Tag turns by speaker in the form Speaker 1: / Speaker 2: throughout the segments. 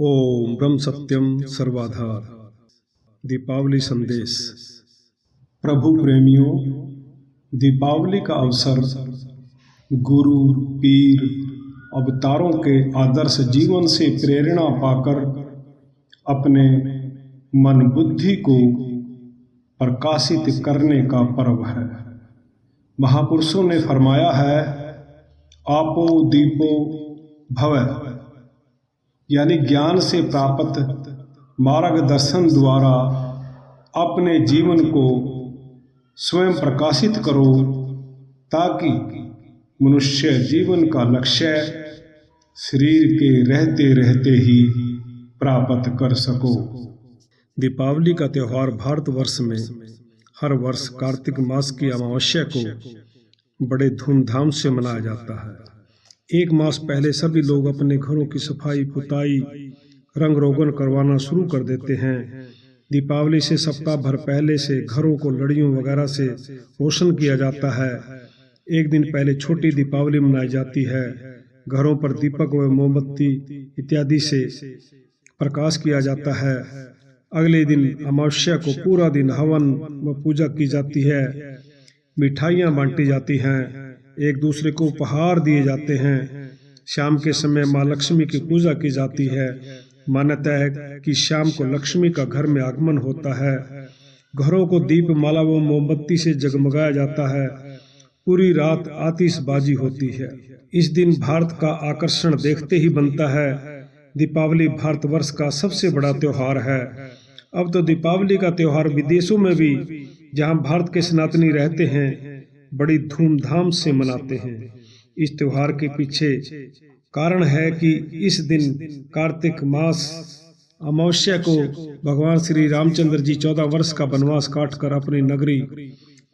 Speaker 1: ओम ब्रह्म सत्यम सर्वाधार। दीपावली संदेश। प्रभु प्रेमियों, दीपावली का अवसर गुरु, पीर, अवतारों के आदर्श जीवन से प्रेरणा पाकर अपने मन बुद्धि को प्रकाशित करने का पर्व है। महापुरुषों ने फरमाया है, आपो दीपो भव, यानी ज्ञान से प्राप्त मार्गदर्शन द्वारा अपने जीवन को स्वयं प्रकाशित करो, ताकि मनुष्य जीवन का लक्ष्य शरीर के रहते रहते ही प्राप्त कर सको। दीपावली का त्यौहार भारतवर्ष में हर वर्ष कार्तिक मास की अमावस्या को बड़े धूमधाम से मनाया जाता है। एक मास पहले सभी लोग अपने घरों की सफाई, पुताई, रंग रोगन करवाना शुरू कर देते हैं। दीपावली से सप्ताह भर पहले से घरों को लड़ियों वगैरह से रोशन किया जाता है। एक दिन पहले छोटी दीपावली मनाई जाती है। घरों पर दीपक व मोमबत्ती इत्यादि से प्रकाश किया जाता है। अगले दिन अमावस्या को पूरा दिन हवन व पूजा की जाती है। मिठाइयाँ बांटी जाती हैं, एक दूसरे को उपहार दिए जाते हैं। शाम के समय माँ लक्ष्मी की पूजा की जाती है। मान्यता है कि शाम को लक्ष्मी का घर में आगमन होता है। घरों को दीप माला व मोमबत्ती से जगमगाया जाता है। पूरी रात आतिशबाजी होती है। इस दिन भारत का आकर्षण देखते ही बनता है। दीपावली भारतवर्ष का सबसे बड़ा त्योहार है। अब तो दीपावली का त्योहार विदेशों में भी, जहाँ भारत के सनातनी रहते हैं, बड़ी धूमधाम से मनाते हैं। इस त्योहार के पीछे कारण है कि इस दिन कार्तिक मास अमावस्या को भगवान श्री रामचंद्र जी 14 वर्ष का वनवास काटकर अपनी नगरी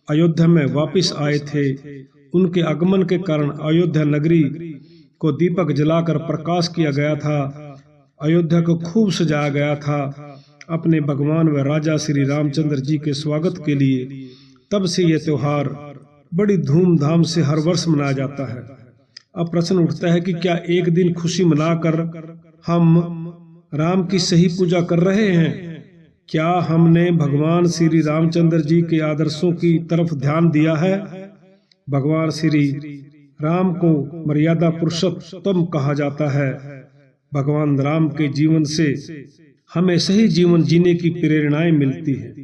Speaker 1: अयोध्या में वापस आए थे। उनके आगमन के कारण अयोध्या नगरी को दीपक जलाकर प्रकाश किया गया था। अयोध्या को खूब सजाया गया था अपने भगवान व राजा श्री रामचंद्र जी के स्वागत के लिए। तब से यह त्योहार बड़ी धूमधाम से हर वर्ष मनाया जाता है। अब प्रश्न उठता है कि क्या एक दिन खुशी मनाकर हम राम की सही पूजा कर रहे हैं? क्या हमने भगवान श्री रामचंद्र जी के आदर्शों की तरफ ध्यान दिया है? भगवान श्री राम को मर्यादा पुरुषोत्तम कहा जाता है। भगवान राम के जीवन से हमें सही जीवन जीने की प्रेरणाएं मिलती है।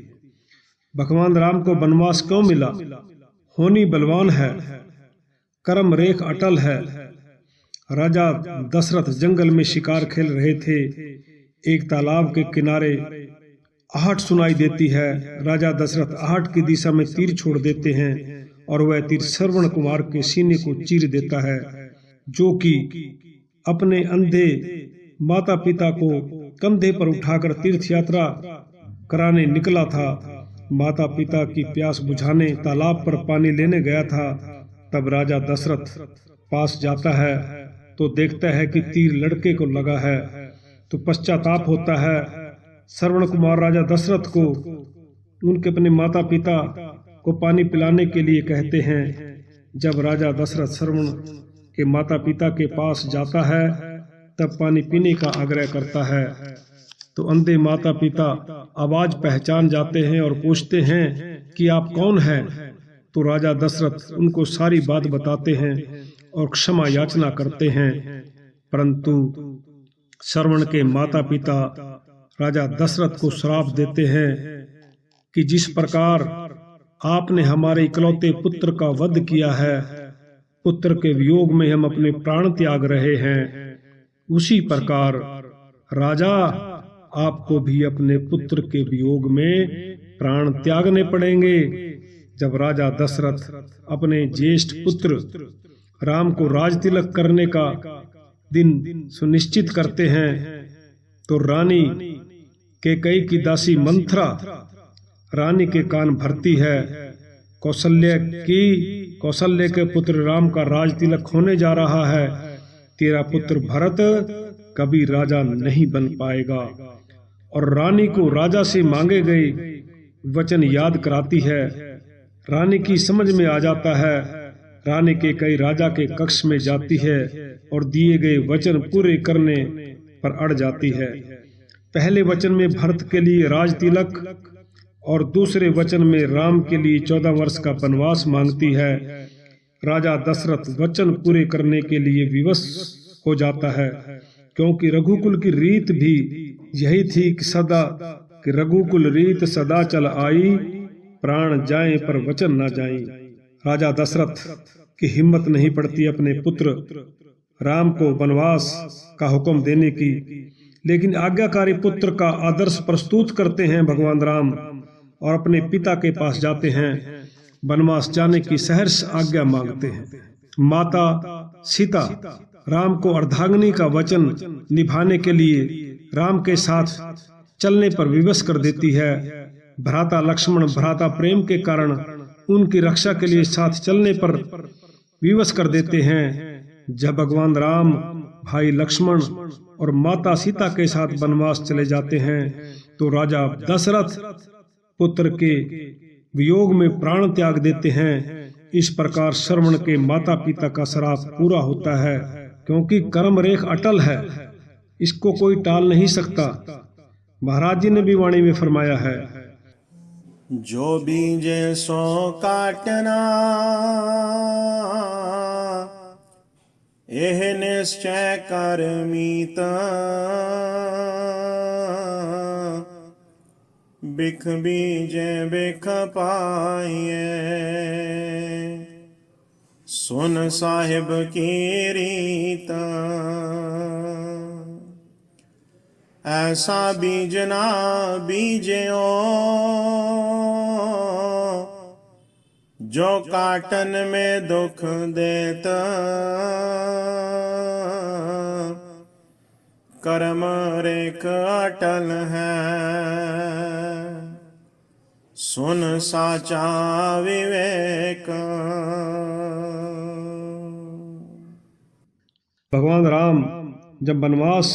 Speaker 1: भगवान राम को वनवास क्यों मिला? होनी बलवान है, कर्म रेख अटल है। राजा दशरथ जंगल में शिकार खेल रहे थे। एक तालाब के किनारे आहट सुनाई देती है। राजा दशरथ आहट की दिशा में तीर छोड़ देते हैं और वह तीर श्रवण कुमार के सीने को चीर देता है, जो कि अपने अंधे माता पिता को कंधे पर उठाकर तीर्थ यात्रा कराने निकला था। माता पिता की प्यास बुझाने तालाब पर पानी लेने गया था। तब राजा दशरथ पास जाता है तो देखता है कि तीर लड़के को लगा है, तो पश्चाताप होता है। श्रवण कुमार राजा दशरथ को उनके अपने माता पिता को पानी पिलाने के लिए कहते हैं। जब राजा दशरथ श्रवण के माता पिता के पास जाता है, तब पानी पीने का आग्रह करता है, तो अंधे माता पिता आवाज पहचान जाते हैं और पूछते हैं कि आप कौन हैं? तो राजा दशरथ उनको सारी बात बताते हैं और क्षमा याचना करते हैं। परंतु श्रवण के माता पिता राजा दशरथ को श्राप देते हैं कि जिस प्रकार आपने हमारे इकलौते पुत्र का वध किया है, पुत्र के वियोग में हम अपने प्राण त्याग रहे हैं, उसी प्रकार राजा आपको भी अपने पुत्र के वियोग में प्राण त्यागने पड़ेंगे। जब राजा दशरथ अपने ज्येष्ठ पुत्र राम को राज तिलक करने का दिन सुनिश्चित करते हैं, तो रानी कैकेयी की दासी मंथरा रानी के कान भरती है। कौशल्य के पुत्र राम का राज तिलक होने जा रहा है। तेरा पुत्र भरत कभी राजा नहीं बन पाएगा। और रानी को राजा से मांगे गए वचन याद कराती है। रानी की समझ में आ जाता है। रानी कैकेयी राजा के कक्ष में जाती है और दिए गए वचन पूरे करने पर अड़ जाती है। पहले वचन में भरत के लिए राज तिलक और दूसरे वचन में राम के लिए 14 वर्ष का वनवास मांगती है। राजा दशरथ वचन पूरे करने के लिए विवश हो जाता है, क्योंकि रघुकुल की रीत भी यही थी कि रघुकुल रीत सदा चल आई, प्राण जाए पर वचन ना जाए। राजा दशरथ की हिम्मत नहीं पड़ती अपने पुत्र राम को वनवास का हुक्म देने की, लेकिन आज्ञाकारी पुत्र का आदर्श प्रस्तुत करते हैं भगवान राम और अपने पिता के पास जाते हैं। वनवास जाने की सहर्ष आज्ञा मांगते हैं। माता सीता राम को अर्धांगिनी का वचन निभाने के लिए राम के साथ चलने पर विवश कर देती है। भ्राता लक्ष्मण भ्राता प्रेम के कारण उनकी रक्षा के लिए साथ चलने पर विवश कर देते हैं। जब भगवान राम भाई लक्ष्मण और माता सीता के साथ वनवास चले जाते हैं तो राजा दशरथ पुत्र के वियोग में प्राण त्याग देते हैं। इस प्रकार श्रवण के माता पिता का श्राप पूरा होता है, क्योंकि कर्म रेख अटल है, इसको कोई टाल नहीं सकता। महाराज जी ने भी वाणी में फरमाया है,
Speaker 2: जो बीजे सो काटना, एह निश्चय कर मीत, बिख बीजे बिख पाइए, सुन साहिब की रीत। ऐसा बीजना बीज्यो, जो काटन में दुख देत, कर्म रेख अटल है, सुन साचा विवेक।
Speaker 1: भगवान राम जब वनवास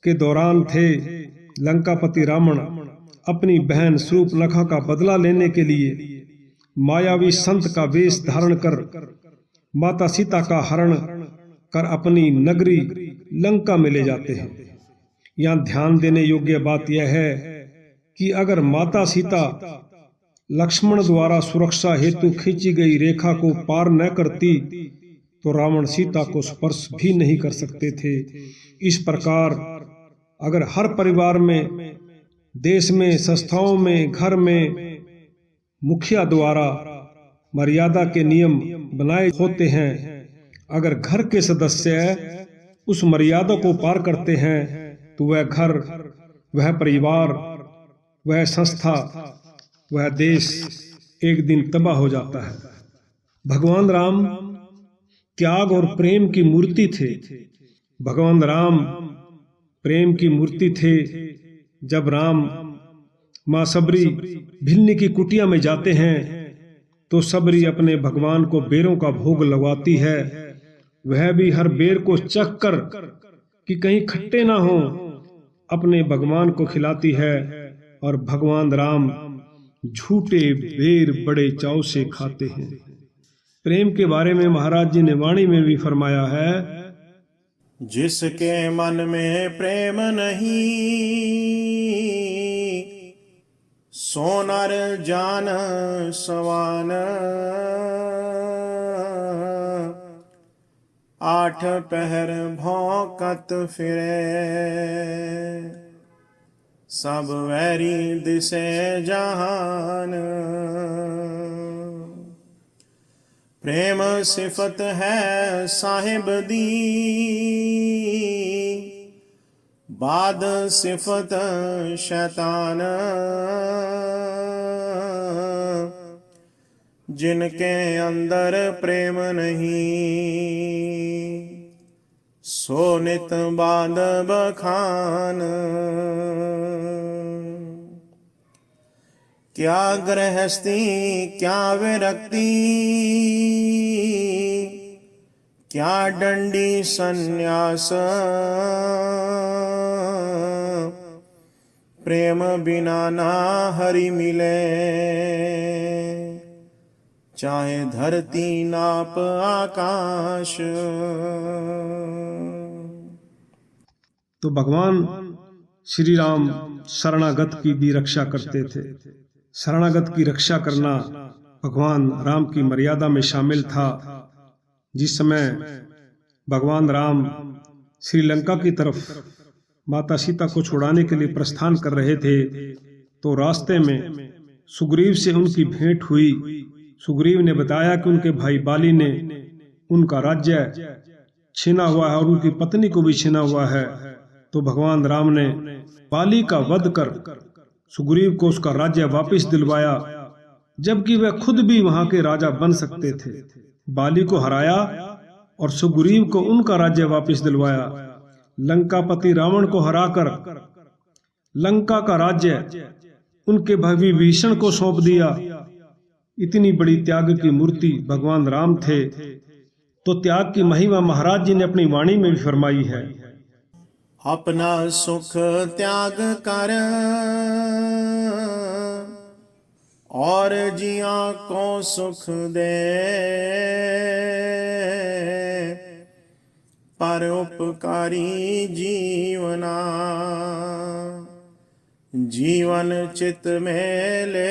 Speaker 1: के दौरान थे, लंकापति रावण अपनी बहन शूर्पणखा का बदला लेने के लिए मायावी संत का वेश धारण कर माता सीता का हरण कर अपनी नगरी लंका में ले जाते हैं। यहाँ ध्यान देने योग्य बात यह है कि अगर माता सीता लक्ष्मण द्वारा सुरक्षा हेतु खींची गई रेखा को पार न करती तो रावण सीता को स्पर्श भी नहीं कर सकते थे। इस प्रकार अगर हर परिवार में, देश में, संस्थाओं में, घर में मुखिया द्वारा मर्यादा के नियम बनाए होते हैं, अगर घर के सदस्य उस मर्यादा को पार करते हैं तो वह घर, वह परिवार, वह संस्था, वह देश एक दिन तबाह हो जाता है। भगवान राम त्याग और प्रेम की मूर्ति थे। भगवान राम प्रेम की मूर्ति थे। जब राम माँ सबरी भिल्ली की कुटिया में जाते हैं तो सबरी अपने भगवान को बेरों का भोग लगवाती है। वह भी हर बेर को चख कर कि कहीं खट्टे ना हो अपने भगवान को खिलाती है, और भगवान राम झूठे बेर बड़े चाव से खाते हैं। प्रेम के बारे में महाराज जी ने वाणी में भी फरमाया है,
Speaker 2: जिसके मन में प्रेम नहीं, सो नर जान सवान, आठ पहर भौंकत फिरे, सब वैरी दिसे जहान। प्रेम सिफत है साहिब दी, बाद सिफत शैतान। जिनके अंदर प्रेम नहीं, सो नित बाद बखान। क्या गृहस्थी क्या विरक्ति, क्या दंडी संन्यास, प्रेम बिना ना हरि मिले, चाहे धरती नाप आकाश।
Speaker 1: तो भगवान श्री राम शरणागत की भी रक्षा करते थे। शरणागत की रक्षा करना भगवान राम की मर्यादा में शामिल था। जिस समय भगवान राम श्रीलंका की तरफ माता सीता को छुड़ाने के लिए प्रस्थान कर रहे थे, तो रास्ते में सुग्रीव से उनकी भेंट हुई। सुग्रीव ने बताया कि उनके भाई बाली ने उनका राज्य छीना हुआ है और उनकी पत्नी को भी छीना हुआ है। तो भगवान राम ने बाली का वध कर सुग्रीव को उसका राज्य वापस दिलवाया, जबकि वह खुद भी वहां के राजा बन सकते थे। बाली को हराया और सुग्रीव को उनका राज्य वापस दिलवाया। लंकापति रावण को हराकर लंका का राज्य उनके भाई विभीषण को सौंप दिया। इतनी बड़ी त्याग की मूर्ति भगवान राम थे। तो त्याग की महिमा महाराज जी ने अपनी वाणी में भी फरमाई है।
Speaker 2: अपना सुख त्याग कर और जिया को सुख दे, पर उपकारी जीवना जीवन चित में ले।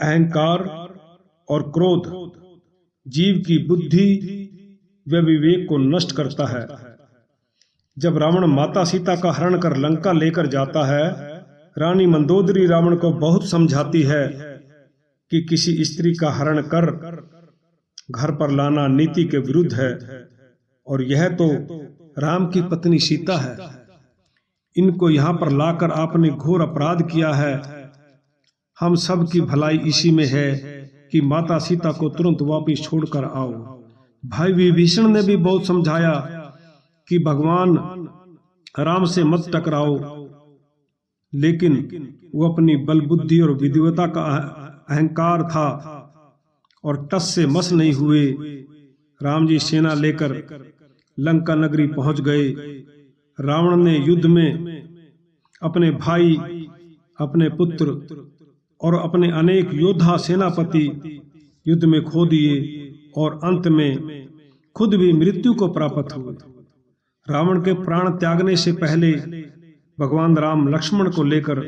Speaker 1: अहंकार और क्रोध जीव की बुद्धि व विवेक को नष्ट करता है। जब रावण माता सीता का हरण कर लंका लेकर जाता है, रानी मंदोदरी रावण को बहुत समझाती है कि किसी स्त्री का हरण कर घर पर लाना नीति के विरुद्ध है, और यह तो राम की पत्नी सीता है। इनको यहाँ पर लाकर आपने घोर अपराध किया है। हम सब की भलाई इसी में है कि माता सीता को तुरंत वापिस छोड़कर आओ। भाई विभीषण ने भी बहुत समझाया कि भगवान राम से मत टकराओ, लेकिन वो अपनी बल बुद्धि और विद्वता का अहंकार था और टस से मस नहीं हुए। राम जी सेना लेकर लंका नगरी पहुंच गए। रावण ने युद्ध में अपने भाई, अपने पुत्र और अपने अनेक योद्धा सेनापति युद्ध में खो दिए और अंत में खुद भी मृत्यु को प्राप्त हुए। रावण के प्राण त्यागने से पहले भगवान राम लक्ष्मण को लेकर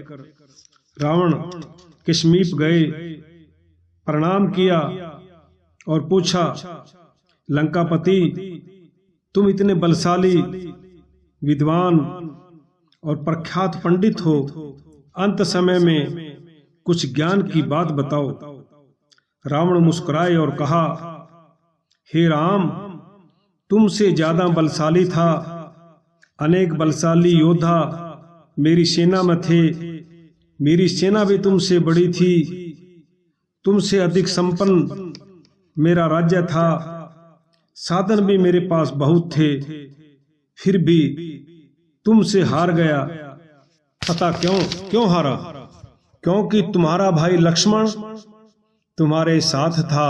Speaker 1: रावण के समीप गए, प्रणाम किया और पूछा, लंकापति तुम इतने बलशाली, विद्वान और प्रख्यात पंडित हो, अंत समय में कुछ ज्ञान की बात बताओ। रावण मुस्कुराए और कहा, हे राम, तुमसे ज्यादा बलशाली था। अनेक बलशाली योद्धा मेरी सेना में थे। मेरी सेना भी तुमसे बड़ी थी। तुमसे अधिक संपन्न मेरा राज्य था। साधन भी मेरे पास बहुत थे, फिर भी तुमसे हार गया। पता क्यों हारा? क्योंकि तुम्हारा भाई लक्ष्मण तुम्हारे साथ था,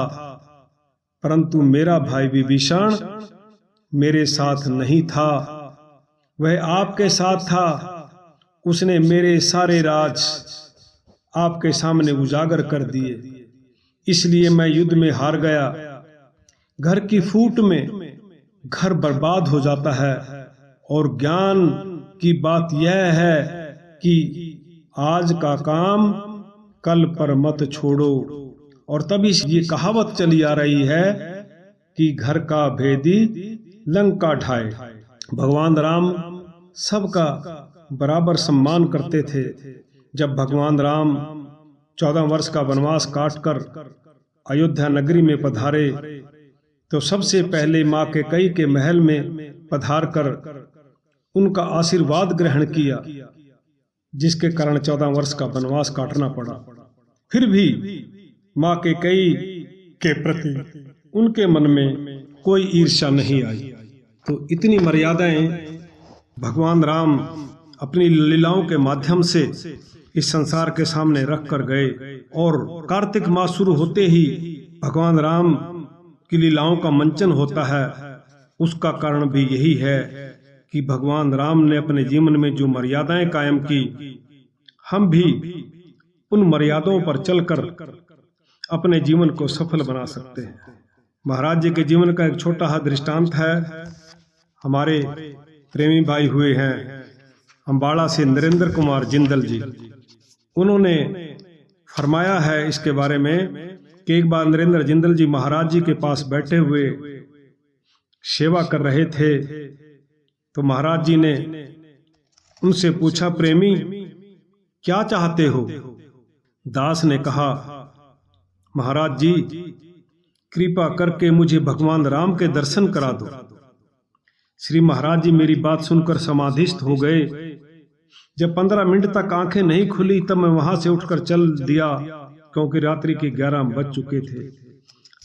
Speaker 1: परंतु मेरा भाई विभीषण मेरे साथ नहीं था। वह आपके साथ था। उसने मेरे सारे राज आपके सामने उजागर कर दिए, इसलिए मैं युद्ध में हार गया। घर की फूट में घर बर्बाद हो जाता है। और ज्ञान की बात यह है कि आज का काम कल पर मत छोड़ो। और तभी ये कहावत चली आ रही है कि घर का भेदी लंका ढाए। भगवान राम सबका बराबर सम्मान करते थे। जब भगवान राम 14 वर्ष का वनवास काटकर अयोध्या नगरी में पधारे, तो सबसे पहले मां कैकेयी के महल में पधार कर उनका आशीर्वाद ग्रहण किया, जिसके कारण 14 वर्ष का वनवास काटना पड़ा। फिर भी मां कैकेयी के प्रति उनके मन में कोई ईर्ष्या नहीं आई। तो इतनी मर्यादाएं भगवान राम अपनी लीलाओं के माध्यम से इस संसार के सामने रख कर गए। और कार्तिक मास शुरू होते ही भगवान राम की लीलाओं का मंचन होता है। उसका कारण भी यही है कि भगवान राम ने अपने जीवन में जो मर्यादाएं कायम की, हम भी उन मर्यादाओं पर चलकर अपने जीवन को सफल बना सकते हैं। महाराज जी के जीवन का एक छोटा सा दृष्टांत है। हमारे प्रेमी भाई हुए हैं अम्बाड़ा से नरेंद्र कुमार जिंदल जी। उन्होंने फरमाया है इसके बारे में कि एक बार नरेंद्र जिंदल जी महाराज जी के पास बैठे हुए सेवा कर रहे थे, तो महाराज जी ने उनसे पूछा, प्रेमी क्या चाहते हो? दास ने कहा, महाराज जी कृपा करके मुझे भगवान राम के दर्शन करा दो। श्री महाराज जी मेरी बात सुनकर समाधिस्थ हो गए। जब 15 मिनट तक आंखें नहीं खुली तब मैं वहां से उठकर चल दिया, क्योंकि रात्रि के 11 बज चुके थे।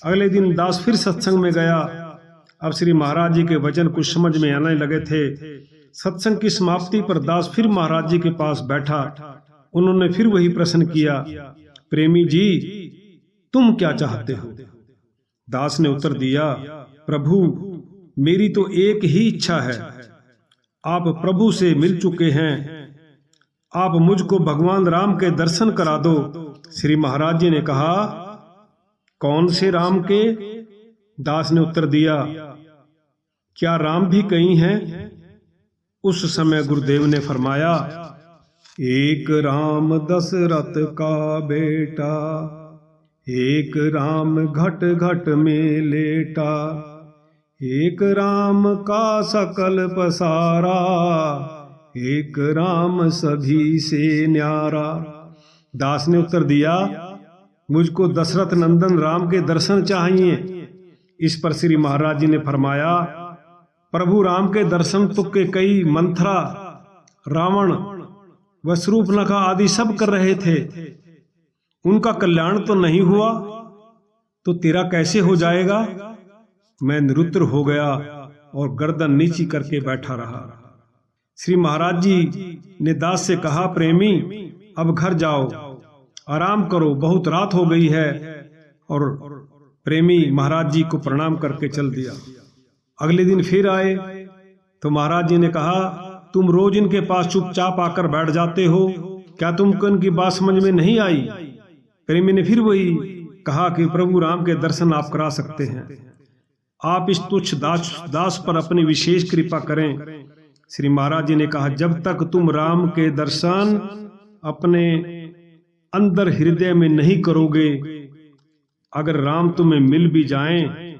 Speaker 1: अगले दिन दास फिर सत्संग में गया। अब श्री महाराज जी के वचन कुछ समझ में आने लगे थे। सत्संग की समाप्ति पर दास फिर महाराज जी के पास बैठा। उन्होंने फिर वही प्रश्न किया, प्रेमी जी तुम क्या चाहते हो? दास ने उत्तर दिया, प्रभु मेरी तो एक ही इच्छा है। आप प्रभु से मिल चुके हैं, आप मुझको भगवान राम के दर्शन करा दो। श्री महाराज जी ने कहा, कौन से राम के? दास ने उत्तर दिया, क्या राम भी कई हैं? उस समय गुरुदेव ने फरमाया, एक राम दशरथ का बेटा, एक राम घट घट में लेटा, एक राम का सकल पसारा, एक राम सभी से न्यारा। दास ने उत्तर दिया, मुझको दशरथ नंदन राम के दर्शन चाहिए। इस पर श्री महाराज जी ने फरमाया, प्रभु राम के दर्शन तो के कई मंथरा, रावण व शूर्पणखा आदि सब कर रहे थे, उनका कल्याण तो नहीं हुआ, तो तेरा कैसे हो जाएगा? मैं निरुत्तर हो गया और गर्दन नीची करके बैठा रहा। श्री महाराज जी ने दास से कहा, प्रेमी अब घर जाओ, आराम करो, बहुत रात हो गई है। और प्रेमी महाराज जी को प्रणाम करके चल दिया। अगले दिन फिर आए तो महाराज जी ने कहा, तुम रोज इनके पास चुपचाप आकर बैठ जाते हो, क्या तुमको इनकी बात समझ में नहीं आई? प्रेमी ने फिर वही कहा कि प्रभु राम के दर्शन आप करा सकते हैं, आप इस तुच्छ दास पर अपनी विशेष कृपा करें। श्री महाराज जी ने कहा, जब तक तुम राम के दर्शन अपने अंदर हृदय में नहीं करोगे, अगर राम तुम्हें मिल भी जाएं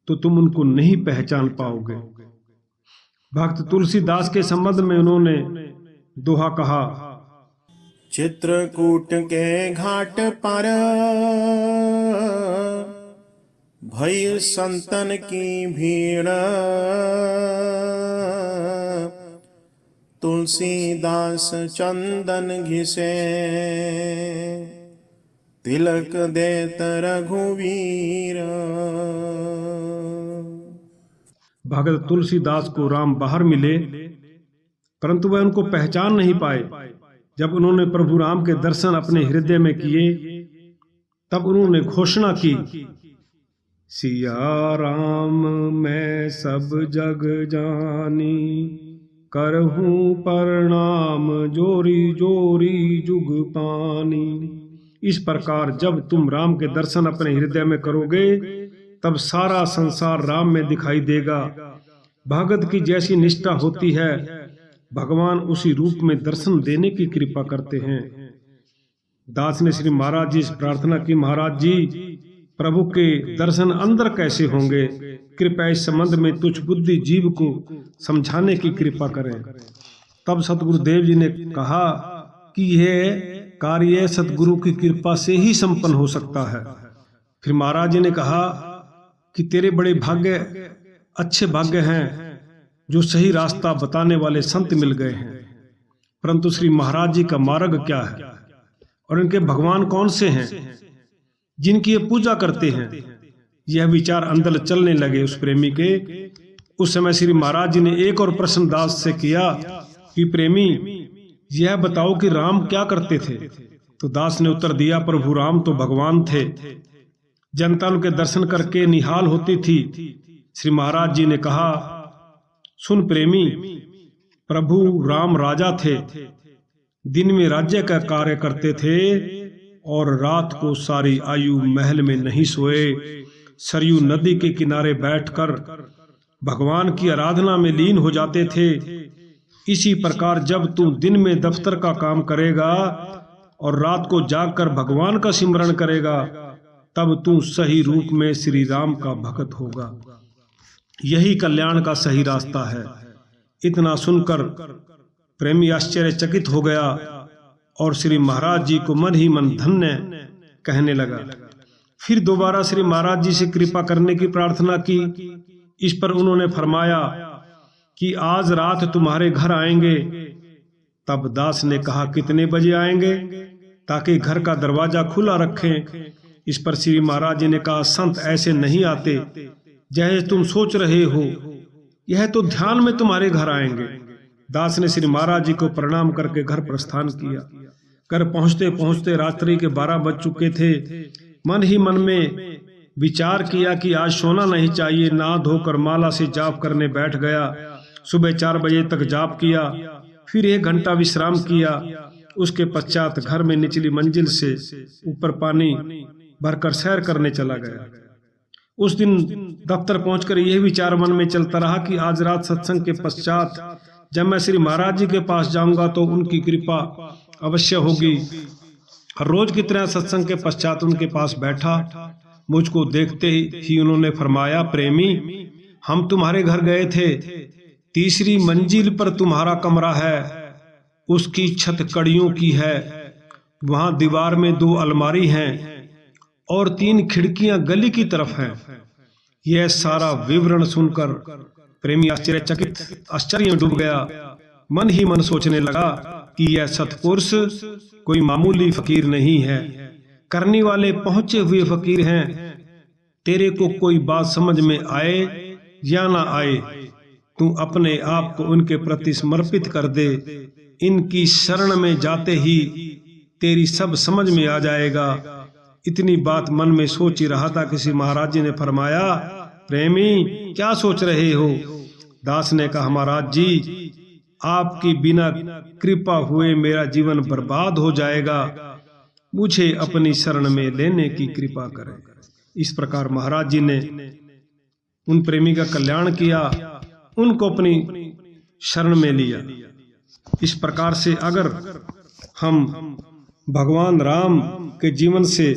Speaker 1: तो तुम उनको नहीं पहचान पाओगे। भक्त तुलसीदास के संबंध में उन्होंने दोहा कहा,
Speaker 2: चित्रकूट के घाट पर भई संतन की भीड़, तुलसीदास चंदन घिसे, तिलक देत रघुवीर।
Speaker 1: भगत तुलसीदास को राम बाहर मिले, परंतु वह उनको पहचान नहीं पाए। जब उन्होंने प्रभु राम के दर्शन अपने हृदय में किए, तब उन्होंने घोषणा की, सिया राम मैं सब जग जानी, करहूं प्रणाम जोरी जोरी जुग पानी। इस प्रकार जब तुम राम के दर्शन अपने हृदय में करोगे, तब सारा संसार राम में दिखाई देगा। भगत की जैसी निष्ठा होती है, भगवान उसी रूप में दर्शन देने की कृपा करते हैं। दास ने श्री महाराज जी से प्रार्थना की, महाराज जी प्रभु के दर्शन अंदर कैसे होंगे? कृपया इस संबंध में तुच्छ बुद्धि जीव को समझाने की कृपा करें। तब सतगुरुदेव जी ने कहा कि यह कार्य सतगुरु की कृपा से ही संपन्न हो सकता है। फिर महाराज जी ने कहा कि तेरे बड़े भाग्य, अच्छे भाग्य हैं जो सही रास्ता बताने वाले संत मिल गए हैं। परंतु श्री महाराज जी का मार्ग क्या है और इनके भगवान कौन से हैं जिनकी ये पूजा करते हैं? यह विचार अंदर चलने लगे उस प्रेमी के। उस समय श्री महाराज जी ने एक और प्रश्न दास से किया कि प्रेमी यह बताओ कि राम क्या करते थे? तो दास ने उत्तर दिया, प्रभु राम तो भगवान थे, जनता उनके दर्शन करके निहाल होती थी। श्री महाराज जी ने कहा, सुन प्रेमी, प्रभु राम राजा थे, दिन में राज्य का कार्य करते थे और रात को सारी आयु महल में नहीं सोए, सरयू नदी के किनारे बैठकर भगवान की आराधना में लीन हो जाते थे। इसी प्रकार जब तू दिन में दफ्तर का काम करेगा और रात को जागकर भगवान का सिमरण करेगा, तब तू सही रूप में श्री राम का भक्त होगा। यही कल्याण का सही रास्ता है। इतना सुनकर प्रेमी आश्चर्यचकित हो गया और श्री महाराज जी को मन ही मन धन्य कहने लगा। फिर दोबारा श्री महाराज जी से कृपा करने की प्रार्थना की। इस पर उन्होंने फरमाया कि आज रात तुम्हारे घर आएंगे। तब दास ने कहा, कितने बजे आएंगे, ताकि घर का दरवाजा खुला रखें। इस पर श्री महाराज जी ने कहा, संत ऐसे नहीं आते जैसे तुम सोच रहे हो, यह तो ध्यान में तुम्हारे घर आएंगे। दास ने श्री महाराज जी को प्रणाम करके घर प्रस्थान किया। घर पहुंचते पहुंचते रात्रि के 12 बज चुके थे। मन ही मन में विचार किया कि आज सोना नहीं चाहिए। नहा धोकर माला से जाप करने बैठ गया। सुबह 4 बजे तक जाप किया, फिर 1 घंटा विश्राम किया। उसके पश्चात घर में निचली मंजिल से ऊपर पानी भरकर सैर करने चला गया। उस दिन दफ्तर पहुंचकर यह विचार मन में चलता रहा कि आज रात सत्संग के पश्चात जब मैं श्री महाराज जी के पास जाऊंगा तो उनकी कृपा अवश्य होगी। हर रोज की तरह सत्संग के पश्चात उनके पास बैठा। मुझको देखते ही उन्होंने फरमाया, प्रेमी, हम तुम्हारे घर गए थे। 3री मंजिल पर तुम्हारा कमरा है। उसकी छत कड़ियों की है। वहां दीवार में 2 अलमारी हैं और 3 खिड़कियां गली की तरफ हैं। यह सारा विवरण सुनकर प्रेमी आश्चर्य में डूब गया। मन ही मन सोचने लगा कि यह सत्पुरुष कोई मामूली फकीर नहीं है, करने वाले पहुंचे हुए फकीर हैं। तेरे को कोई बात समझ में आए या ना आए, तू अपने आप को उनके प्रति समर्पित कर दे। इनकी शरण में जाते ही तेरी सब समझ में आ जाएगा। इतनी बात मन में सोच ही रहा था, किसी महाराज जी ने फरमाया, प्रेमी क्या सोच रहे हो? दास ने कहा, महाराज जी, आपकी बिना कृपा हुए मेरा जीवन बर्बाद हो जाएगा। मुझे अपनी शरण में लेने की कृपा करें। इस प्रकार महाराज जी ने उन प्रेमी का कल्याण किया, उनको अपनी शरण में लिया। इस प्रकार से अगर हम भगवान राम के जीवन से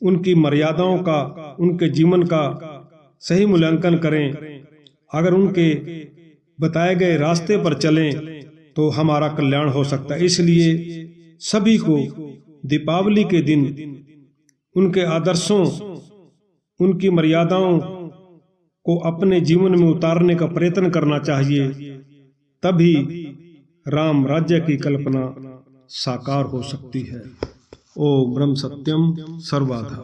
Speaker 1: उनकी मर्यादाओं का, उनके जीवन का सही मूल्यांकन करें, अगर उनके बताए गए रास्ते पर चलें, तो हमारा कल्याण हो सकता है। इसलिए सभी को दीपावली के दिन उनके आदर्शों, उनकी मर्यादाओं को अपने जीवन में उतारने का प्रयत्न करना चाहिए। तभी राम राज्य की कल्पना साकार हो सकती है। ओम ब्रह्म सत्यम सर्वधा।